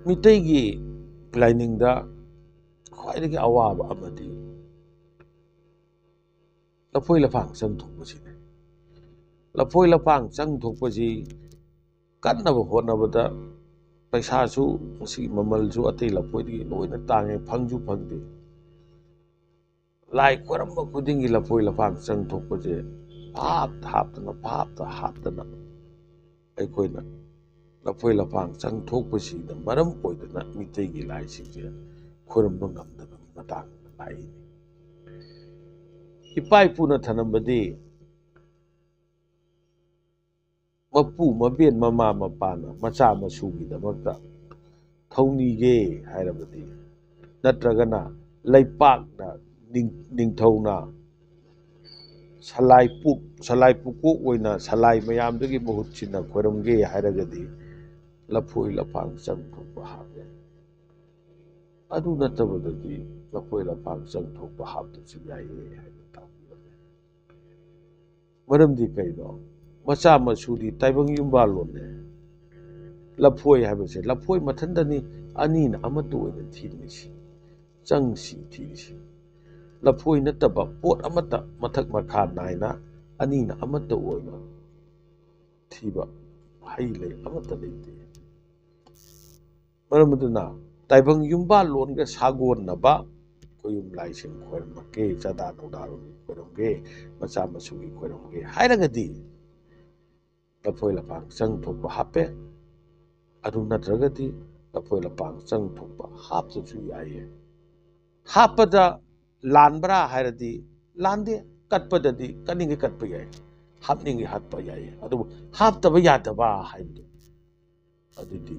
ꯃꯤꯇꯩꯒꯤ ꯂꯥꯏꯅꯤꯡꯗ ꯈ꯭ꯋꯥꯏꯗꯒꯤ ꯑꯋꯥꯕ ꯑꯃꯗꯤ ꯂꯐꯣꯏ ꯂꯐꯥꯡ ꯆꯪꯊꯣꯛꯄꯁꯤꯅꯤ ꯂꯐꯣꯏ ꯂꯐꯥꯡ ꯆꯪꯊꯣꯛꯄꯁꯤ ꯀꯟꯅꯕ ꯍꯣꯠꯅꯕꯗ ꯄꯩꯁꯥꯁꯨ ꯃꯁꯤ ꯃꯃꯜꯁꯨ ꯑꯇꯩ ꯂꯐꯣꯏꯗꯒꯤ ꯂꯣꯏꯅ ꯇꯥꯡꯉꯦ ꯐꯪꯁꯨ ꯐꯪꯗꯦ ꯂꯥꯏ ꯈꯣꯏꯔꯝꯕ ꯈꯨꯗꯤꯡꯒꯤ ꯂꯐꯣꯏ ꯂꯐꯥꯡ ꯆꯪꯊꯣꯛꯄꯁꯦ ꯚꯥꯞꯇ ꯍꯥꯞꯇꯅ ꯑꯩꯈꯣꯏꯅ ꯂꯐꯣꯏ ꯂꯐꯥꯡ ꯆꯪꯊꯣꯛꯄꯁꯤꯅ ꯃꯔꯝ ꯑꯣꯏꯗꯅ ꯃꯤꯇꯩꯒꯤ ꯂꯥꯏꯁꯤꯡꯁꯦ ꯈꯣꯏꯔꯝꯕ ꯉꯝꯗꯕꯒꯤ ꯃꯇꯥꯡ ꯂꯥꯛꯏꯅꯤ ꯏꯄꯥ ꯏꯄꯨꯅ ꯊꯅꯝꯕꯗꯤ ꯃꯄꯨ ꯃꯕꯦꯟ ꯃꯃꯥ ꯃꯄꯥꯅ ꯃꯆꯥ ꯃꯁꯨꯒꯤꯗꯃꯛꯇ ꯊꯧꯅꯤꯒꯦ ꯍꯥꯏꯔꯕꯗꯤ ꯅꯠꯇ꯭ꯔꯒꯅ ꯂꯩꯄꯥꯛꯅ ꯅꯤꯡꯊꯧꯅ ꯁꯂꯥꯏ ꯄꯨꯀꯣꯛ ꯑꯣꯏꯅ ꯁꯂꯥꯏ ꯃꯌꯥꯝꯗꯨꯒꯤ ꯃꯍꯨꯠ ꯁꯤꯟꯅ ꯈꯣꯏꯔꯝꯒꯦ ꯍꯥꯏꯔꯒꯗꯤ ꯂꯐꯣꯏ ꯂꯐꯥꯡ ꯆꯪꯊꯣꯛꯄ ꯍꯥꯞꯄꯦ ꯑꯗꯨ ꯅꯠꯇꯕꯗꯗꯤ ꯂꯐꯣꯏ ꯂꯐꯥꯡ ꯆꯪꯊꯣꯛꯄ ꯍꯥꯞꯇ꯭ꯔꯁꯨ ꯌꯥꯏꯌꯦ ꯍꯥꯏꯅ ꯇꯥꯛꯄꯤꯔꯝꯃꯦ ꯃꯔꯝꯗꯤ ꯀꯩꯅꯣ ꯃꯆꯥ ꯃꯁꯨꯗꯤ ꯇꯥꯏꯕꯪ ꯌꯨꯝꯕꯥꯜꯂꯣꯟꯅꯦ ꯂꯐꯣꯏ ꯍꯥꯏꯕꯁꯦ ꯂꯐꯣꯏ ꯃꯊꯟꯇꯅꯤ ꯑꯅꯤꯅ ꯑꯃꯠꯇ ꯑꯣꯏꯅ ꯊꯤꯔꯤꯁꯤ ꯆꯪꯁꯤ ꯊꯤꯔꯤꯁꯤ ꯂꯐꯣꯏ ꯅꯠꯇꯕ ꯄꯣꯠ ꯑꯃꯠꯇ ꯃꯊꯛ ꯃꯈꯥ ナꯏꯅ ꯑꯅꯤꯅ ꯑꯃꯠꯇ ꯑꯣꯏꯅ ꯊꯤꯕ ꯍꯩ ꯂꯩ ꯑꯃꯠꯇ ꯂꯩꯇꯦ ꯃꯔꯝ ꯑꯗꯨꯅ ꯇꯥꯏꯕꯪ ꯌꯨꯝꯕꯥꯜꯂꯣꯟꯒ ꯁꯥꯒꯣꯟꯅꯕ ꯈꯣꯏꯌꯨꯝ ꯂꯥꯏꯁꯤꯡ ꯈꯣꯏꯔꯝꯃꯛꯀꯦ ꯆꯥꯗꯥ ꯅꯧꯗꯥꯔꯣꯝꯒꯤ ꯈꯣꯏꯔꯝꯒꯦ ꯃꯆꯥ ꯃꯁꯨꯒꯤ ꯈꯣꯏꯔꯝꯒꯦ ꯍꯥꯏꯔꯒꯗꯤ ꯂꯐꯣꯏ ꯂꯐꯥꯡ ꯆꯪꯊꯣꯛꯄ ꯍꯥꯞꯄꯦ ꯑꯗꯨ ꯅꯠꯇ꯭ꯔꯒꯗꯤ ꯂꯐꯣꯏ ꯂꯐꯥꯡ ꯆꯪꯊꯣꯛꯄ ꯍꯥꯞꯇ꯭ꯔꯁꯨ ꯌꯥꯏꯌꯦ ꯍꯥꯞꯄꯗ ꯂꯥꯟꯕ꯭ꯔꯥ ꯍꯥꯏꯔꯗꯤ ꯂꯥꯟꯗꯦ ꯀꯠꯄꯗꯗꯤ ꯀꯠꯅꯤꯡꯉꯦ ꯀꯠꯄ ꯌꯥꯏ ꯍꯥꯞꯅꯤꯡꯉꯦ ꯍꯥꯞꯄ ꯌꯥꯏ ꯑꯗꯨꯕꯨ ꯍꯥꯞꯇꯕ ꯌꯥꯗꯕ ꯍꯥꯏꯕꯗꯨ ꯑꯗꯨꯗꯤ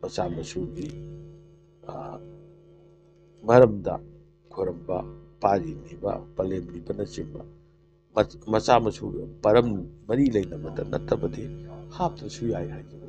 ꯃꯆꯥ ꯃꯁꯨꯒꯤ ꯃꯔꯝꯗ ꯈꯣꯏꯔꯝꯕ ꯄꯥꯔꯤꯅꯤꯕ ꯄꯂꯦꯝꯅꯤꯕꯅꯆꯤꯡꯕ ꯃꯆꯥ ꯃꯁꯨꯒꯤ ꯃꯔꯝ ꯃꯔꯤ ꯂꯩꯅꯕꯗ ꯅꯠꯇꯕꯗꯤ ꯍꯥꯞꯇ꯭ꯔꯁꯨ ꯌꯥꯏ ꯍꯥꯏꯖꯩ